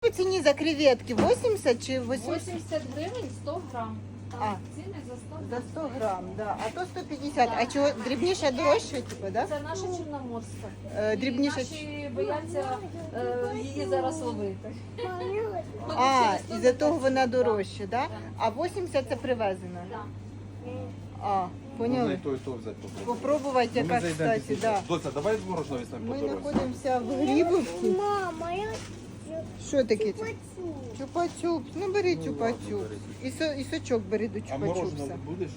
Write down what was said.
по ціні за креветки? 80 чи 80? 80 гривень 100 грам. Там А. ціни за 100 грам. За 100 грам, да. А то 150. А чого дрібніше дорожче, типу, да? Це наша чорноморська. Дрібніше. І наші бояться її зараз ловити. А, із-за того вона дорожча, да? А 80 це привезена. Да. А, Можна і поняли? то, і то взяти попробувати. Попробувати, Ну, ми яка, зайдемо кстати, пізніше. да. Доця, давай з мороженого візьмемо по Ми дорозі. знаходимося в Грибовці. Мама, я Що таке? хочу. Чупа-чупс. Ну бери Ну, чупа-чупс. ладно, І сочок бери до А мороженого чупа-чупса. будеш?